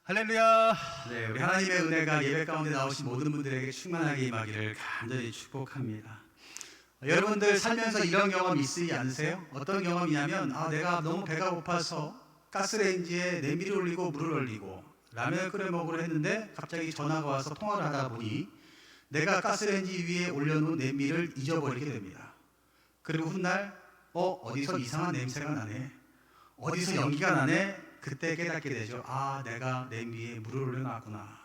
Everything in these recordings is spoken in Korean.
할렐루야. 네, 우리 하나님의 은혜가 예배 가운데 나오신 모든 분들에게 충만하게 임하기를 간절히 축복합니다. 여러분들 살면서 이런 경험 있으지 않으세요? 어떤 경험이냐면 내가 너무 배가 고파서 가스레인지에 냄비를 올리고 물을 올리고 라면을 끓여 먹으려 했는데 갑자기 전화가 와서 통화를 하다 보니 내가 가스레인지 위에 올려놓은 냄비를 잊어버리게 됩니다. 그리고 훗날 어디서 이상한 냄새가 나네, 어디서 연기가 나네. 그때 깨닫게 되죠. 내가 냄비에 물을 올려놨구나.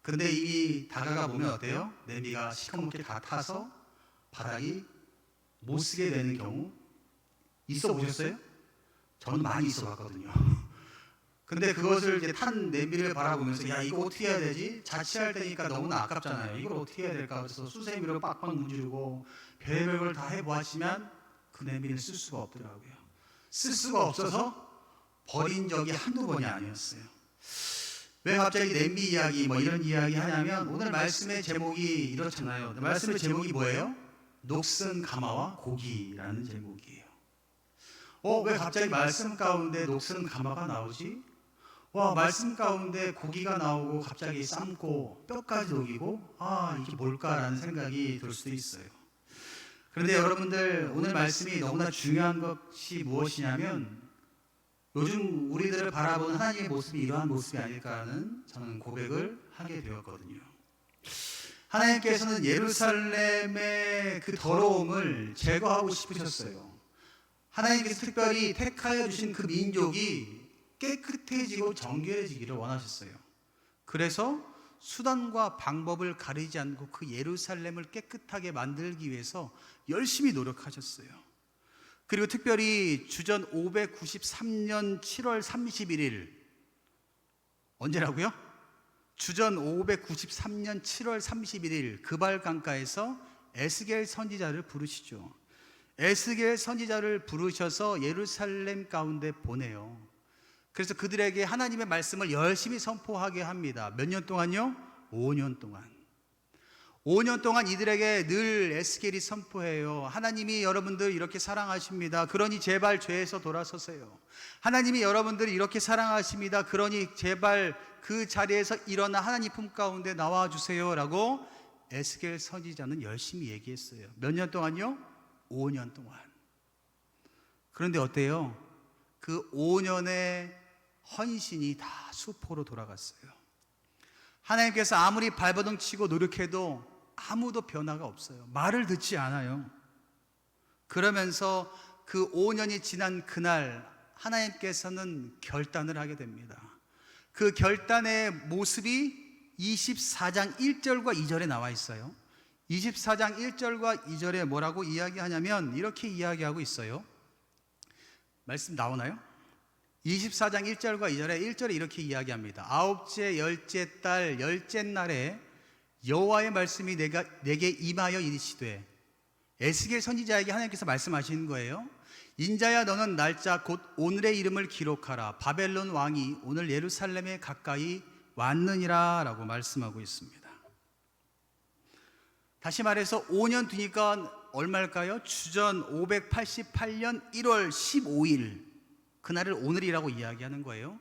근데 이미 다가가 보면 어때요? 냄비가 시커멓게 다 타서 바닥이 못 쓰게 되는 경우 있어 보셨어요? 저는 많이 있어 봤거든요. 근데 그것을 이제 탄 냄비를 바라보면서 이거 어떻게 해야 되지? 자취할 때니까 너무나 아깝잖아요. 이걸 어떻게 해야 될까? 그래서 수세미로 빡빡 문지르고 별별 걸 다 해보았지만 그 냄비는 쓸 수가 없더라고요. 쓸 수가 없어서 버린 적이 한두 번이 아니었어요. 왜 갑자기 냄비 이야기 이런 이야기 하냐면 오늘 말씀의 제목이 이렇잖아요. 말씀의 제목이 뭐예요? 녹슨 가마와 고기라는 제목이에요. 왜 갑자기 말씀 가운데 녹슨 가마가 나오지? 말씀 가운데 고기가 나오고 갑자기 삶고 뼈까지 녹이고 이게 뭘까라는 생각이 들 수도 있어요. 그런데 여러분들, 오늘 말씀이 너무나 중요한 것이 무엇이냐면 요즘 우리들을 바라보는 하나님의 모습이 이러한 모습이 아닐까라는 저는 고백을 하게 되었거든요. 하나님께서는 예루살렘의 그 더러움을 제거하고 싶으셨어요. 하나님께서 특별히 택하여 주신 그 민족이 깨끗해지고 정결해지기를 원하셨어요. 그래서 수단과 방법을 가리지 않고 그 예루살렘을 깨끗하게 만들기 위해서 열심히 노력하셨어요. 그리고 특별히 주전 593년 7월 31일, 언제라고요? 주전 593년 7월 31일 그발 강가에서 에스겔 선지자를 부르시죠. 에스겔 선지자를 부르셔서 예루살렘 가운데 보내요. 그래서 그들에게 하나님의 말씀을 열심히 선포하게 합니다. 몇 년 동안요? 5년 동안. 5년 동안 이들에게 늘 에스겔이 선포해요. 하나님이 여러분들 이렇게 사랑하십니다. 그러니 제발 죄에서 돌아서세요. 하나님이 여러분들 이렇게 사랑하십니다. 그러니 제발 그 자리에서 일어나 하나님 품 가운데 나와주세요 라고 에스겔 선지자는 열심히 얘기했어요. 몇 년 동안요? 5년 동안. 그런데 어때요? 그 5년의 헌신이 다 수포로 돌아갔어요. 하나님께서 아무리 발버둥 치고 노력해도 아무도 변화가 없어요. 말을 듣지 않아요. 그러면서 그 5년이 지난 그날 하나님께서는 결단을 하게 됩니다. 그 결단의 모습이 24장 1절과 2절에 나와 있어요. 24장 1절과 2절에 뭐라고 이야기하냐면 이렇게 이야기하고 있어요. 말씀 나오나요? 24장 1절과 2절에 1절에 이렇게 이야기합니다. 아홉째 열째 달 열째 날에 여호와의 말씀이 내게 임하여 이르시되, 에스겔 선지자에게 하나님께서 말씀하시는 거예요. 인자야, 너는 날짜 곧 오늘의 이름을 기록하라. 바벨론 왕이 오늘 예루살렘에 가까이 왔느니라 라고 말씀하고 있습니다. 다시 말해서 5년 뒤니까 얼마일까요? 주전 588년 1월 15일, 그날을 오늘이라고 이야기하는 거예요.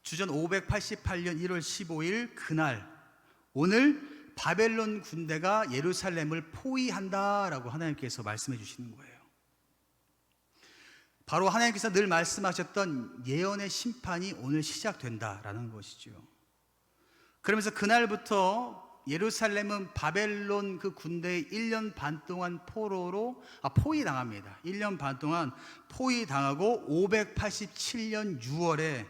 주전 588년 1월 15일 그날, 오늘 바벨론 군대가 예루살렘을 포위한다라고 하나님께서 말씀해 주시는 거예요. 바로 하나님께서 늘 말씀하셨던 예언의 심판이 오늘 시작된다라는 것이죠. 그러면서 그날부터 예루살렘은 바벨론 그 군대의 1년 반 동안 포위당합니다. 1년 반 동안 포위당하고 587년 6월에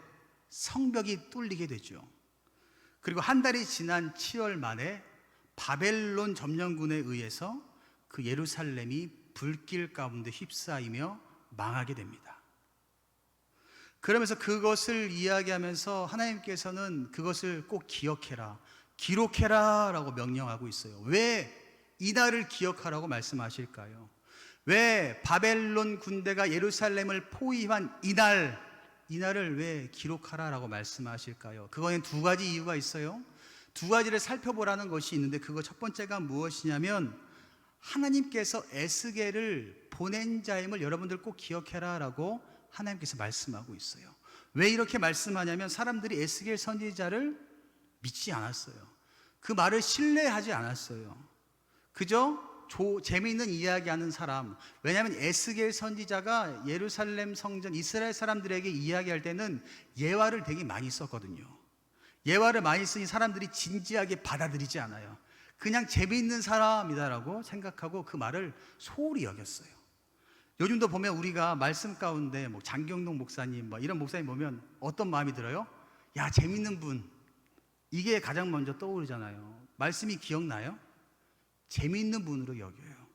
성벽이 뚫리게 되죠. 그리고 한 달이 지난 7월 만에 바벨론 점령군에 의해서 그 예루살렘이 불길 가운데 휩싸이며 망하게 됩니다. 그러면서 그것을 이야기하면서 하나님께서는 그것을 꼭 기억해라, 기록해라 라고 명령하고 있어요. 왜 이날을 기억하라고 말씀하실까요? 왜 바벨론 군대가 예루살렘을 포위한 이날을 왜 기록하라라고 말씀하실까요? 그거는 두 가지 이유가 있어요. 두 가지를 살펴보라는 것이 있는데, 그거 첫 번째가 무엇이냐면 하나님께서 에스겔을 보낸 자임을 여러분들 꼭 기억해라 라고 하나님께서 말씀하고 있어요. 왜 이렇게 말씀하냐면 사람들이 에스겔 선지자를 믿지 않았어요. 그 말을 신뢰하지 않았어요. 그저 재미있는 이야기하는 사람. 왜냐하면 에스겔 선지자가 예루살렘 성전 이스라엘 사람들에게 이야기할 때는 예화를 되게 많이 썼거든요. 예화를 많이 쓰니 사람들이 진지하게 받아들이지 않아요. 그냥 재미있는 사람이다라고 생각하고 그 말을 소홀히 여겼어요. 요즘도 보면 우리가 말씀 가운데 뭐 장경동 목사님 뭐 이런 목사님 보면 어떤 마음이 들어요? 야, 재밌는 분. 이게 가장 먼저 떠오르잖아요. 말씀이 기억나요? 재미있는 분으로 여겨요.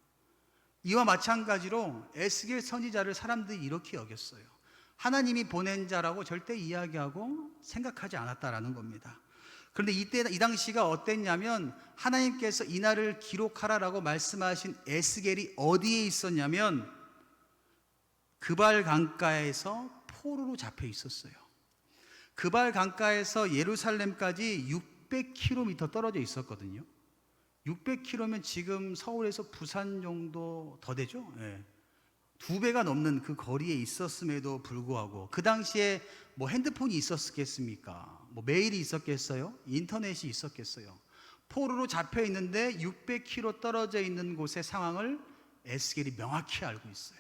이와 마찬가지로 에스겔 선지자를 사람들이 이렇게 여겼어요. 하나님이 보낸 자라고 절대 이야기하고 생각하지 않았다라는 겁니다. 그런데 이 당시가 어땠냐면 하나님께서 이 날을 기록하라라고 말씀하신 에스겔이 어디에 있었냐면 그발 강가에서 포로로 잡혀 있었어요. 그발 강가에서 예루살렘까지 600km 떨어져 있었거든요. 600km면 지금 서울에서 부산 정도 더 되죠? 네. 2배가 넘는 그 거리에 있었음에도 불구하고 그 당시에 뭐 핸드폰이 있었겠습니까? 뭐 메일이 있었겠어요? 인터넷이 있었겠어요? 포로로 잡혀 있는데 600km 떨어져 있는 곳의 상황을 에스겔이 명확히 알고 있어요.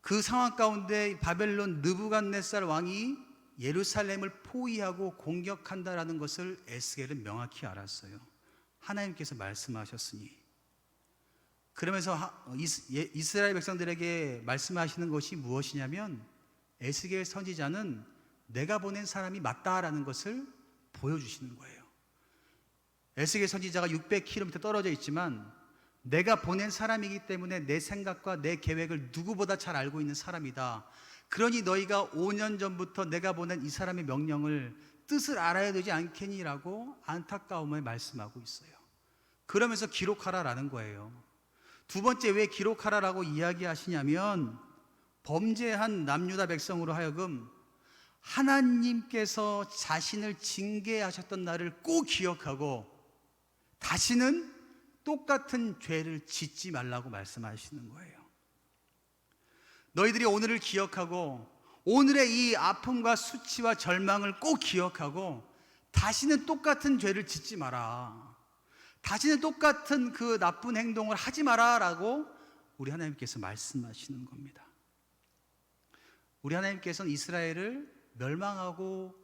그 상황 가운데 바벨론 느부갓네살 왕이 예루살렘을 포위하고 공격한다라는 것을 에스겔은 명확히 알았어요. 하나님께서 말씀하셨으니. 그러면서 이스라엘 백성들에게 말씀하시는 것이 무엇이냐면 에스겔 선지자는 내가 보낸 사람이 맞다라는 것을 보여주시는 거예요. 에스겔 선지자가 600km 떨어져 있지만 내가 보낸 사람이기 때문에 내 생각과 내 계획을 누구보다 잘 알고 있는 사람이다. 그러니 너희가 5년 전부터 내가 보낸 이 사람의 명령을 뜻을 알아야 되지 않겠니라고 안타까움을 말씀하고 있어요. 그러면서 기록하라라는 거예요. 두 번째 왜 기록하라라고 이야기하시냐면 범죄한 남유다 백성으로 하여금 하나님께서 자신을 징계하셨던 날을 꼭 기억하고 다시는 똑같은 죄를 짓지 말라고 말씀하시는 거예요. 너희들이 오늘을 기억하고 오늘의 이 아픔과 수치와 절망을 꼭 기억하고 다시는 똑같은 죄를 짓지 마라. 다시는 똑같은 그 나쁜 행동을 하지 마라 라고 우리 하나님께서 말씀하시는 겁니다. 우리 하나님께서는 이스라엘을 멸망하고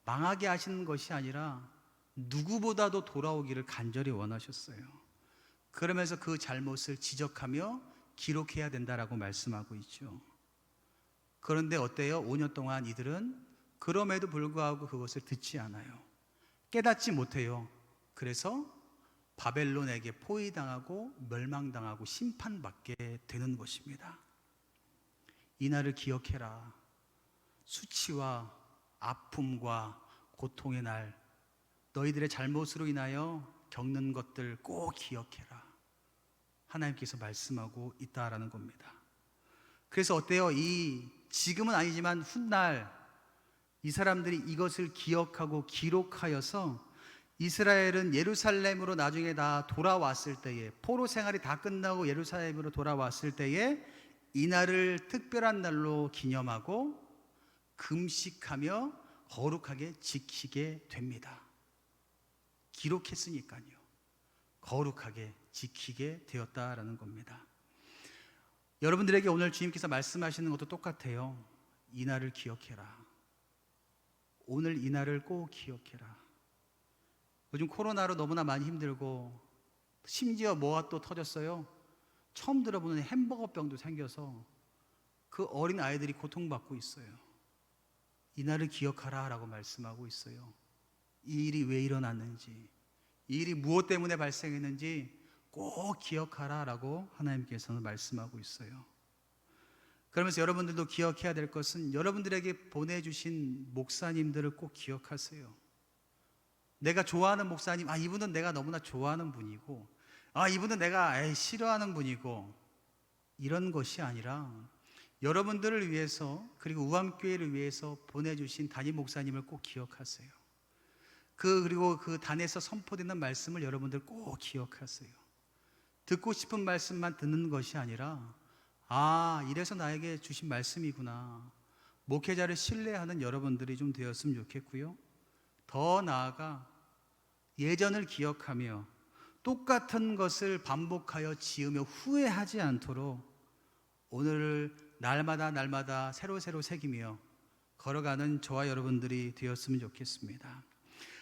망하게 하시는 것이 아니라 누구보다도 돌아오기를 간절히 원하셨어요. 그러면서 그 잘못을 지적하며 기록해야 된다라고 말씀하고 있죠. 그런데 어때요? 5년 동안 이들은 그럼에도 불구하고 그것을 듣지 않아요. 깨닫지 못해요. 그래서 바벨론에게 포위당하고 멸망당하고 심판받게 되는 것입니다. 이 날을 기억해라. 수치와 아픔과 고통의 날, 너희들의 잘못으로 인하여 겪는 것들 꼭 기억해라. 하나님께서 말씀하고 있다라는 겁니다. 그래서 어때요? 지금은 아니지만 훗날 이 사람들이 이것을 기억하고 기록하여서 이스라엘은 예루살렘으로 나중에 다 돌아왔을 때에, 포로 생활이 다 끝나고 예루살렘으로 돌아왔을 때에 이 날을 특별한 날로 기념하고 금식하며 거룩하게 지키게 됩니다. 기록했으니까요. 거룩하게 지키게 되었다라는 겁니다. 여러분들에게 오늘 주님께서 말씀하시는 것도 똑같아요. 이 날을 기억해라. 오늘 이 날을 꼭 기억해라. 요즘 코로나로 너무나 많이 힘들고 심지어 뭐가 또 터졌어요? 처음 들어보는 햄버거병도 생겨서 그 어린 아이들이 고통받고 있어요. 이 날을 기억하라 라고 말씀하고 있어요. 이 일이 왜 일어났는지, 이 일이 무엇 때문에 발생했는지 꼭 기억하라 라고 하나님께서는 말씀하고 있어요. 그러면서 여러분들도 기억해야 될 것은 여러분들에게 보내주신 목사님들을 꼭 기억하세요. 내가 좋아하는 목사님, 이분은 내가 너무나 좋아하는 분이고, 이분은 내가 싫어하는 분이고, 이런 것이 아니라 여러분들을 위해서, 그리고 우암교회를 위해서 보내주신 담임 목사님을 꼭 기억하세요. 그리고 그 단에서 선포되는 말씀을 여러분들 꼭 기억하세요. 듣고 싶은 말씀만 듣는 것이 아니라 이래서 나에게 주신 말씀이구나, 목회자를 신뢰하는 여러분들이 좀 되었으면 좋겠고요. 더 나아가 예전을 기억하며 똑같은 것을 반복하여 지으며 후회하지 않도록 오늘을 날마다 새로 새기며 걸어가는 저와 여러분들이 되었으면 좋겠습니다.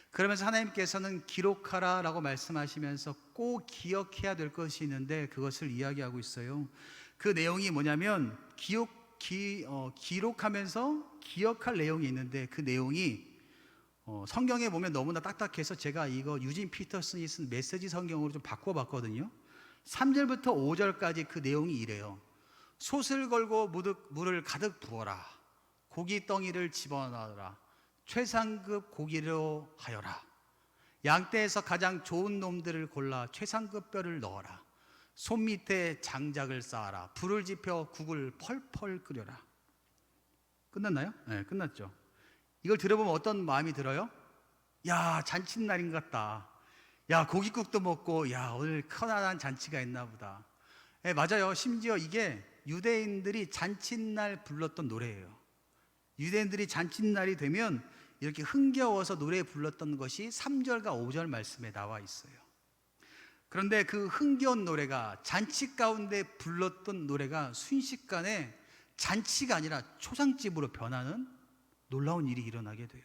그러면서 하나님께서는 기록하라 라고 말씀하시면서 꼭 기억해야 될 것이 있는데 그것을 이야기하고 있어요. 그 내용이 뭐냐면 기록하면서 기억할 내용이 있는데 그 내용이 성경에 보면 너무나 딱딱해서 제가 이거 유진 피터슨이 쓴 메시지 성경으로 좀 바꿔봤거든요. 3절부터 5절까지 그 내용이 이래요. 솥을 걸고 물을 가득 부어라. 고기 덩이를 집어넣어라. 최상급 고기로 하여라. 양떼에서 가장 좋은 놈들을 골라 최상급 뼈를 넣어라. 손 밑에 장작을 쌓아라. 불을 지펴 국을 펄펄 끓여라. 끝났나요? 네, 끝났죠. 이걸 들어보면 어떤 마음이 들어요? 야, 잔칫날인 것 같다. 야, 고깃국도 먹고, 야, 오늘 커다란 잔치가 있나 보다. 네, 맞아요. 심지어 이게 유대인들이 잔칫날 불렀던 노래예요. 유대인들이 잔칫날이 되면 이렇게 흥겨워서 노래 불렀던 것이 3절과 5절 말씀에 나와 있어요. 그런데 그 흥겨운 노래가 잔치 가운데 불렀던 노래가 순식간에 잔치가 아니라 초상집으로 변하는 놀라운 일이 일어나게 돼요.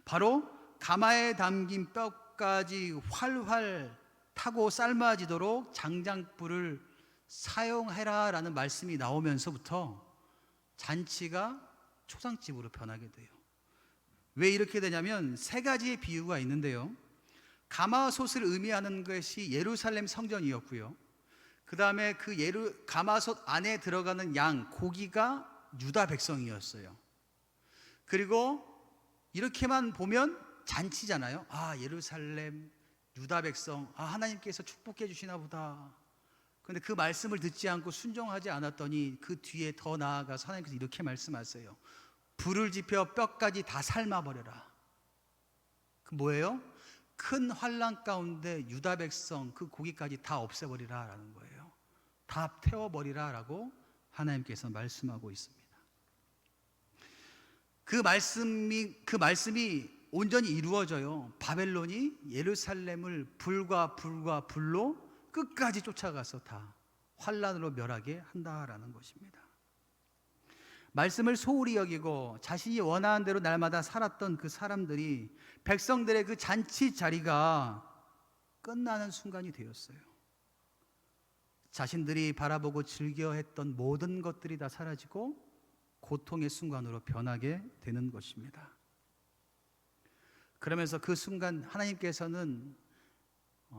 바로 가마에 담긴 뼈까지 활활 타고 삶아지도록 장작불을 사용해라 라는 말씀이 나오면서부터 잔치가 초상집으로 변하게 돼요. 왜 이렇게 되냐면 세 가지의 비유가 있는데요. 가마솥을 의미하는 것이 예루살렘 성전이었고요. 그 다음에 그 가마솥 안에 들어가는 양, 고기가 유다 백성이었어요. 그리고 이렇게만 보면 잔치잖아요. 아, 예루살렘, 유다 백성, 아, 하나님께서 축복해 주시나 보다. 그런데 그 말씀을 듣지 않고 순종하지 않았더니 그 뒤에 더 나아가서 하나님께서 이렇게 말씀하세요. 불을 지펴 뼈까지 다 삶아버려라. 그 뭐예요? 큰 환난 가운데 유다 백성 그 고기까지 다 없애버리라 라는 거예요. 다 태워버리라 라고 하나님께서 말씀하고 있습니다. 그 말씀이 온전히 이루어져요. 바벨론이 예루살렘을 불과 불로 끝까지 쫓아가서 다 환난으로 멸하게 한다라는 것입니다. 말씀을 소홀히 여기고 자신이 원하는 대로 날마다 살았던 그 사람들이 백성들의 그 잔치 자리가 끝나는 순간이 되었어요. 자신들이 바라보고 즐겨했던 모든 것들이 다 사라지고 고통의 순간으로 변하게 되는 것입니다. 그러면서 그 순간 하나님께서는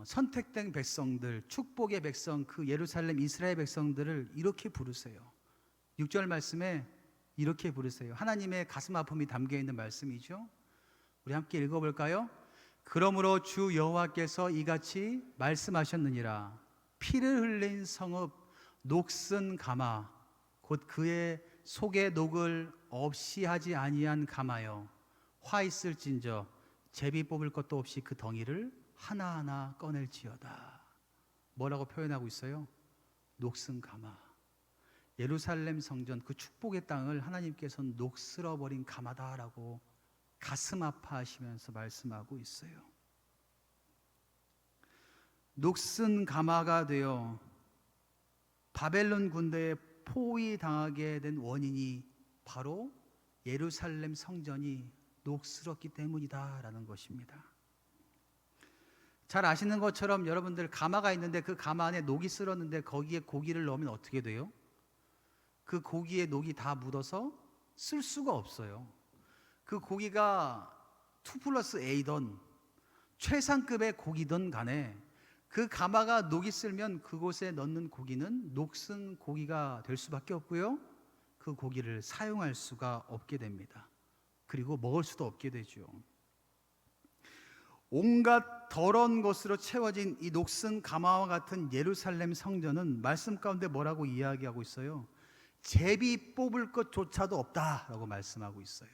선택된 백성들, 축복의 백성, 그 예루살렘 이스라엘 백성들을 이렇게 부르세요. 6절 말씀에 이렇게 부르세요. 하나님의 가슴 아픔이 담겨 있는 말씀이죠. 우리 함께 읽어볼까요? 그러므로 주 여호와께서 이같이 말씀하셨느니라. 피를 흘린 성읍 녹슨 가마 곧 그의 속의 녹을 없이 하지 아니한 가마여 화 있을진저 제비 뽑을 것도 없이 그 덩이를 하나하나 꺼낼지어다. 뭐라고 표현하고 있어요? 녹슨 가마. 예루살렘 성전 그 축복의 땅을 하나님께서는 녹슬어버린 가마다라고 가슴 아파하시면서 말씀하고 있어요. 녹슨 가마가 되어 바벨론 군대에 포위당하게 된 원인이 바로 예루살렘 성전이 녹슬었기 때문이다라는 것입니다. 잘 아시는 것처럼 여러분들 가마가 있는데 그 가마 안에 녹이 쓸었는데 거기에 고기를 넣으면 어떻게 돼요? 그 고기에 녹이 다 묻어서 쓸 수가 없어요. 그 고기가 2+A든 최상급의 고기든 간에 그 가마가 녹이 쓸면 그곳에 넣는 고기는 녹슨 고기가 될 수밖에 없고요. 그 고기를 사용할 수가 없게 됩니다. 그리고 먹을 수도 없게 되죠. 온갖 더러운 것으로 채워진 이 녹슨 가마와 같은 예루살렘 성전은 말씀 가운데 뭐라고 이야기하고 있어요? 제비 뽑을 것조차도 없다라고 말씀하고 있어요.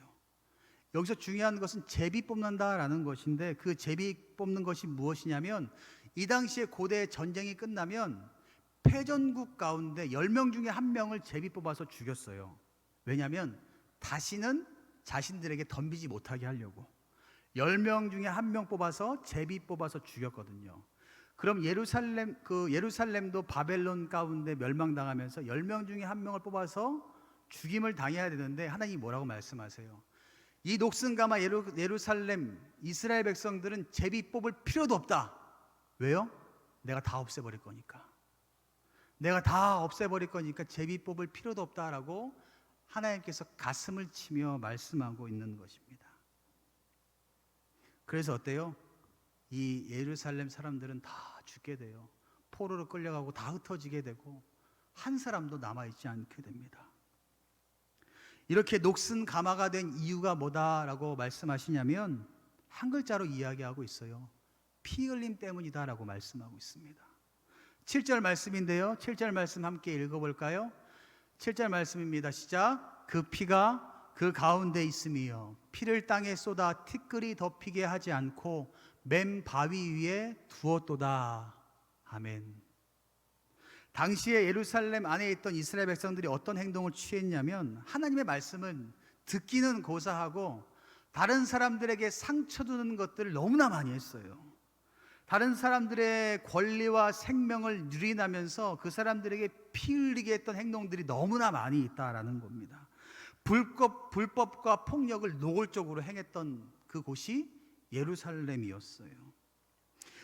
여기서 중요한 것은 제비 뽑는다라는 것인데 그 제비 뽑는 것이 무엇이냐면 이 당시에 고대 전쟁이 끝나면 패전국 가운데 10명 중에 1명을 제비 뽑아서 죽였어요. 왜냐하면 다시는 자신들에게 덤비지 못하게 하려고 10명 중에 1명 뽑아서 제비 뽑아서 죽였거든요. 그럼 예루살렘도 바벨론 가운데 멸망당하면서 10명 중에 1명을 뽑아서 죽임을 당해야 되는데 하나님이 뭐라고 말씀하세요? 이 녹슨가마 예루살렘 이스라엘 백성들은 제비 뽑을 필요도 없다. 왜요? 내가 다 없애버릴 거니까. 내가 다 없애버릴 거니까 제비 뽑을 필요도 없다라고 하나님께서 가슴을 치며 말씀하고 있는 것입니다. 그래서 어때요? 이 예루살렘 사람들은 다 죽게 돼요. 포로로 끌려가고 다 흩어지게 되고 한 사람도 남아있지 않게 됩니다. 이렇게 녹슨 가마가 된 이유가 뭐다라고 말씀하시냐면 한 글자로 이야기하고 있어요. 피 흘림 때문이다라고 말씀하고 있습니다. 7절 말씀인데요. 7절 말씀 함께 읽어볼까요? 7절 말씀입니다. 시작. 그 피가 그 가운데 있으며 피를 땅에 쏟아 티끌이 덮이게 하지 않고 맨 바위 위에 두었도다. 아멘. 당시에 예루살렘 안에 있던 이스라엘 백성들이 어떤 행동을 취했냐면 하나님의 말씀은 듣기는 고사하고 다른 사람들에게 상처 주는 것들을 너무나 많이 했어요. 다른 사람들의 권리와 생명을 유린하면서 그 사람들에게 피 흘리게 했던 행동들이 너무나 많이 있다라는 겁니다. 불법과 폭력을 노골적으로 행했던 그곳이 예루살렘이었어요.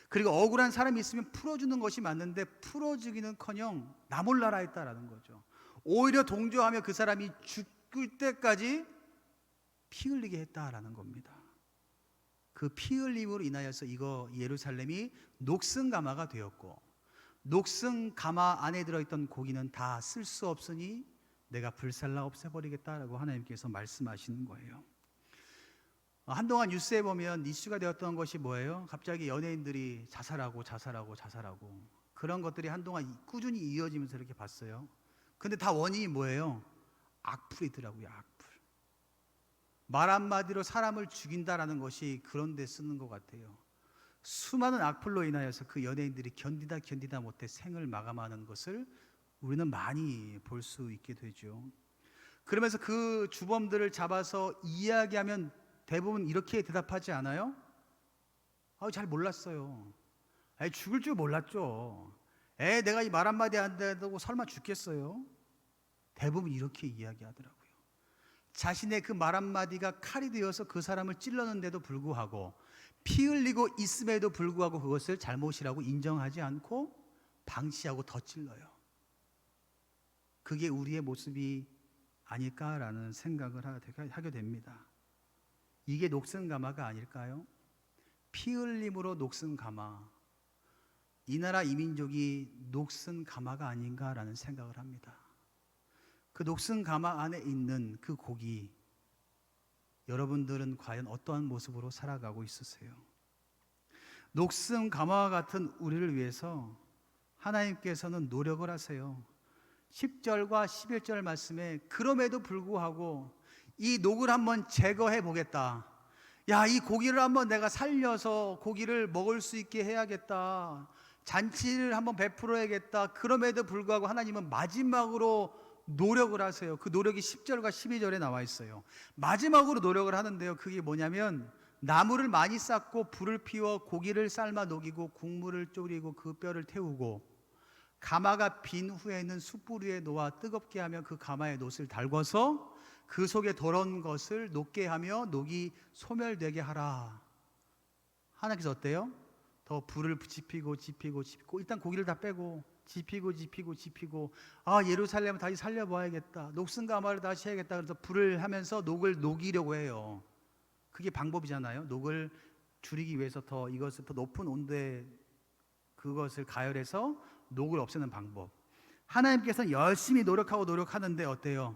그리고 억울한 사람이 있으면 풀어주는 것이 맞는데 풀어주기는커녕 나 몰라라 했다라는 거죠. 오히려 동조하며 그 사람이 죽을 때까지 피 흘리게 했다라는 겁니다. 그 피 흘림으로 인하여서 예루살렘이 녹슨가마가 되었고, 녹슨가마 안에 들어있던 고기는 다 쓸 수 없으니 내가 불살라 없애버리겠다라고 하나님께서 말씀하시는 거예요. 한동안 뉴스에 보면 이슈가 되었던 것이 뭐예요? 갑자기 연예인들이 자살하고 그런 것들이 한동안 꾸준히 이어지면서 이렇게 봤어요. 근데 다 원인이 뭐예요? 악플이더라고요. 악플. 말 한마디로 사람을 죽인다라는 것이 그런 데 쓰는 것 같아요. 수많은 악플로 인하여서 그 연예인들이 견디다 못해 생을 마감하는 것을 우리는 많이 볼 수 있게 되죠. 그러면서 그 주범들을 잡아서 이야기하면 대부분 이렇게 대답하지 않아요? 잘 몰랐어요. 죽을 줄 몰랐죠. 내가 이 말 한마디 안 되고 설마 죽겠어요? 대부분 이렇게 이야기하더라고요. 자신의 그 말 한마디가 칼이 되어서 그 사람을 찔렀는데도 불구하고 피 흘리고 있음에도 불구하고 그것을 잘못이라고 인정하지 않고 방치하고 더 찔러요. 그게 우리의 모습이 아닐까라는 생각을 하게 됩니다. 이게 녹슨가마가 아닐까요? 피 흘림으로 녹슨가마. 이 나라 이민족이 녹슨가마가 아닌가라는 생각을 합니다. 그 녹슨가마 안에 있는 그 고기, 여러분들은 과연 어떠한 모습으로 살아가고 있으세요? 녹슨가마와 같은 우리를 위해서 하나님께서는 노력을 하세요. 10절과 11절 말씀에 그럼에도 불구하고 이 녹을 한번 제거해 보겠다. 이 고기를 한번 내가 살려서 고기를 먹을 수 있게 해야겠다. 잔치를 한번 베풀어야겠다. 그럼에도 불구하고 하나님은 마지막으로 노력을 하세요. 그 노력이 10절과 12절에 나와 있어요. 마지막으로 노력을 하는데요. 그게 뭐냐면 나무를 많이 쌓고 불을 피워 고기를 삶아 녹이고 국물을 졸이고 그 뼈를 태우고 가마가 빈 후에는 숯불 위에 놓아 뜨겁게 하며 그 가마에 놋을 달궈서 그 속에 더러운 것을 녹게 하며 녹이 소멸되게 하라. 하나님께서 어때요? 더 불을 지피고 일단 고기를 다 빼고 지피고 예루살렘을 다시 살려봐야겠다. 녹슨가마를 다시 해야겠다. 그래서 불을 하면서 녹을 녹이려고 해요. 그게 방법이잖아요. 녹을 줄이기 위해서 이것을 더 높은 온도에 그것을 가열해서 녹을 없애는 방법. 하나님께서는 열심히 노력하는데 어때요?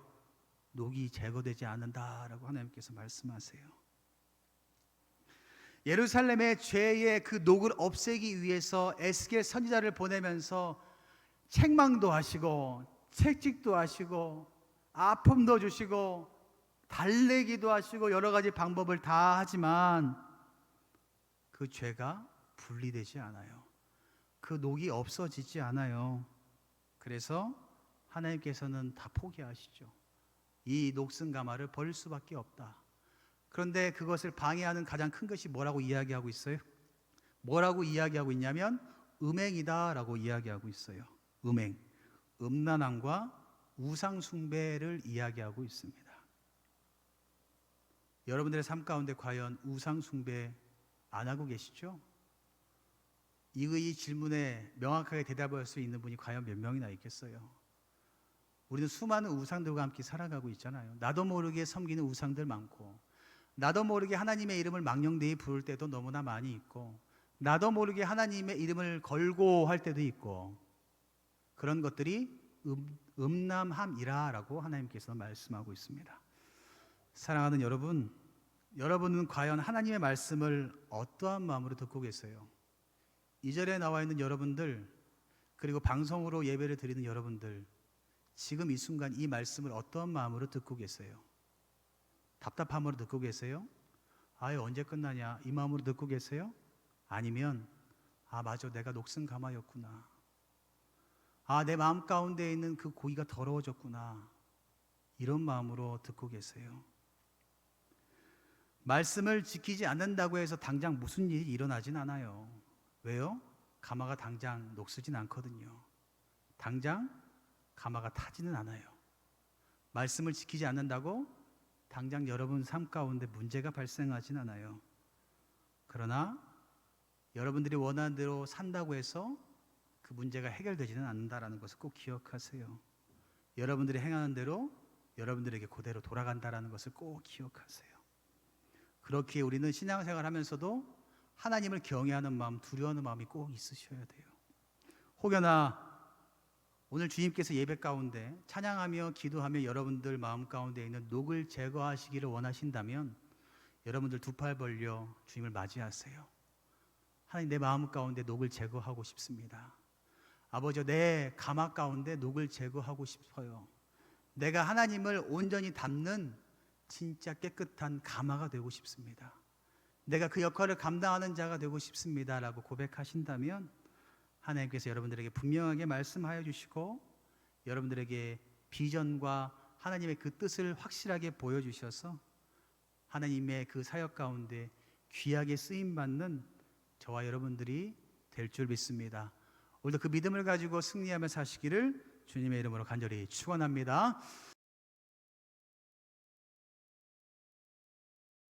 녹이 제거되지 않는다라고 하나님께서 말씀하세요. 예루살렘의 죄의 그 녹을 없애기 위해서 에스겔 선지자를 보내면서 책망도 하시고 채찍도 하시고 아픔도 주시고 달래기도 하시고 여러 가지 방법을 다 하지만 그 죄가 분리되지 않아요. 그 녹이 없어지지 않아요. 그래서 하나님께서는 다 포기하시죠. 이 녹슨 가마를 버릴 수밖에 없다. 그런데 그것을 방해하는 가장 큰 것이 뭐라고 이야기하고 있어요? 뭐라고 이야기하고 있냐면 음행이다라고 이야기하고 있어요. 음행, 음란함과 우상 숭배를 이야기하고 있습니다. 여러분들의 삶 가운데 과연 우상 숭배 안 하고 계시죠? 이 질문에 명확하게 대답할 수 있는 분이 과연 몇 명이나 있겠어요? 우리는 수많은 우상들과 함께 살아가고 있잖아요. 나도 모르게 섬기는 우상들 많고, 나도 모르게 하나님의 이름을 망령되이 부를 때도 너무나 많이 있고, 나도 모르게 하나님의 이름을 걸고 할 때도 있고, 그런 것들이 음란함이라고 하나님께서 말씀하고 있습니다. 사랑하는 여러분, 여러분은 과연 하나님의 말씀을 어떠한 마음으로 듣고 계세요? 2절에 나와 있는 여러분들, 그리고 방송으로 예배를 드리는 여러분들, 지금 이 순간 이 말씀을 어떤 마음으로 듣고 계세요? 답답함으로 듣고 계세요? 아유, 언제 끝나냐 이 마음으로 듣고 계세요? 아니면 맞아, 내가 녹슨 가마였구나, 내 마음 가운데 있는 그 고기가 더러워졌구나, 이런 마음으로 듣고 계세요? 말씀을 지키지 않는다고 해서 당장 무슨 일이 일어나진 않아요. 왜요? 가마가 당장 녹슬진 않거든요. 당장 가마가 타지는 않아요. 말씀을 지키지 않는다고 당장 여러분 삶 가운데 문제가 발생하진 않아요. 그러나 여러분들이 원하는 대로 산다고 해서 그 문제가 해결되지는 않는다라는 것을 꼭 기억하세요. 여러분들이 행하는 대로 여러분들에게 그대로 돌아간다라는 것을 꼭 기억하세요. 그렇게 우리는 신앙생활 하면서도 하나님을 경외하는 마음, 두려워하는 마음이 꼭 있으셔야 돼요. 혹여나 오늘 주님께서 예배 가운데 찬양하며 기도하며 여러분들 마음 가운데 있는 녹을 제거하시기를 원하신다면 여러분들 두 팔 벌려 주님을 맞이하세요. 하나님, 내 마음 가운데 녹을 제거하고 싶습니다. 아버지, 내 가마 가운데 녹을 제거하고 싶어요. 내가 하나님을 온전히 담는 진짜 깨끗한 가마가 되고 싶습니다. 내가 그 역할을 감당하는 자가 되고 싶습니다 라고 고백하신다면 하나님께서 여러분들에게 분명하게 말씀하여 주시고 여러분들에게 비전과 하나님의 그 뜻을 확실하게 보여주셔서 하나님의 그 사역 가운데 귀하게 쓰임받는 저와 여러분들이 될 줄 믿습니다. 오늘도 그 믿음을 가지고 승리하며 사시기를 주님의 이름으로 간절히 축원합니다.